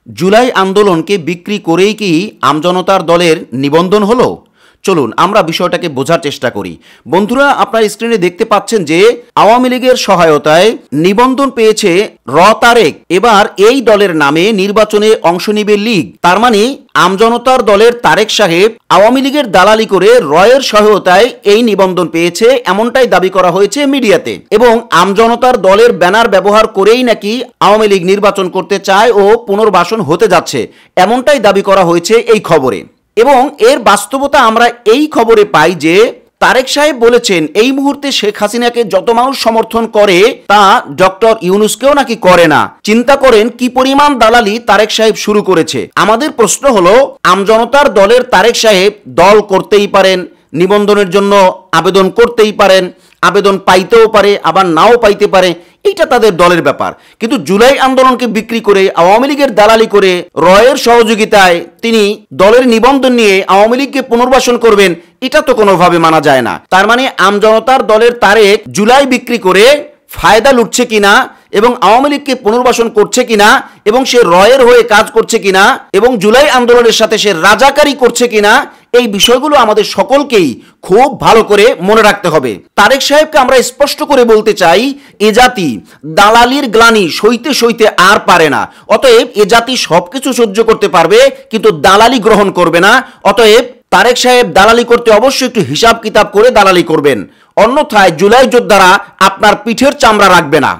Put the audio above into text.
জুলাই আন্দোলনকে বিক্রি করেই কি আমজনতার দলের নিবন্ধন হলো? চলুন আমরা বিষয়টাকে বোঝার চেষ্টা করি। বন্ধুরা, আপনার স্ক্রিনে দেখতে পাচ্ছেন যে আওয়ামী লীগের সহায়তায় নিবন্ধন পেয়েছে তারেক। এবার এই দলের নামে নির্বাচনে অংশ নিবে লীগ। তার মানে আমজনতার দলের তারেক সাহেব আওয়ামী লীগের দালালি করে রয়ের সহায়তায় এই নিবন্ধন পেয়েছে, এমনটাই দাবি করা হয়েছে মিডিয়াতে। এবং আমজনতার দলের ব্যানার ব্যবহার করেই নাকি আওয়ামী লীগ নির্বাচন করতে চায় ও পুনর্বাসন হতে যাচ্ছে, এমনটাই দাবি করা হয়েছে এই খবরে। এবং এর বাস্তবতা আমরা এই খবরে পাই যে তারেক সাহেব বলেছেন এই মুহূর্তে শেখ হাসিনাকে যত মানুষ সমর্থন করে তা ডক্টর ইউনূসকেও নাকি করে না। চিন্তা করেন কি পরিমাণ দালালি তারেক সাহেব শুরু করেছে। আমাদের প্রশ্ন হলো, আমজনতার দলের তারেক সাহেব দল করতেই পারেন, নিবন্ধনের জন্য আবেদন করতেই পারেন, আবেদন পাইতেও পারে আবার নাও পাইতে পারে, এইটা তাদের দলের ব্যাপার। কিন্তু জুলাই আন্দোলনকে বিক্রি করে আওয়ামী লীগের দালালি করে রয়ের সহযোগিতায় তিনি দলের নিবন্ধন নিয়ে আওয়ামী লীগকে পুনর্বাসন করবেন, এটা তো কোনোভাবে মানা যায় না। তার মানে আমজনতার দলের তারেক জুলাই বিক্রি করে ফায়দা লুটছে কিনা এবং আওয়ামী লীগকে পুনর্বাসন করছে কিনা এবং সে রয়ের হয়ে কাজ করছে কিনা এবং জুলাই আন্দোলনের সাথে সে রাজাকারি করছে কিনা, এই বিষয়গুলো আমাদের সকলকেই খুব ভালো করে মনে রাখতে হবে। তারেক সাহেবকে আমরা স্পষ্ট করে বলতে চাই, এ জাতি দালালির গ্লানি সইতে সইতে আর পারে না। অতএব এ জাতি সবকিছু সহ্য করতে পারবে কিন্তু দালালি গ্রহণ করবে না। অতএব তারেক সাহেব দালালি করতে অবশ্যই একটু হিসাব কিতাব করে দালালি করবেন, অন্যথায় জুলাই যোদ্ধারা আপনার পিঠের চামড়া রাখবে না।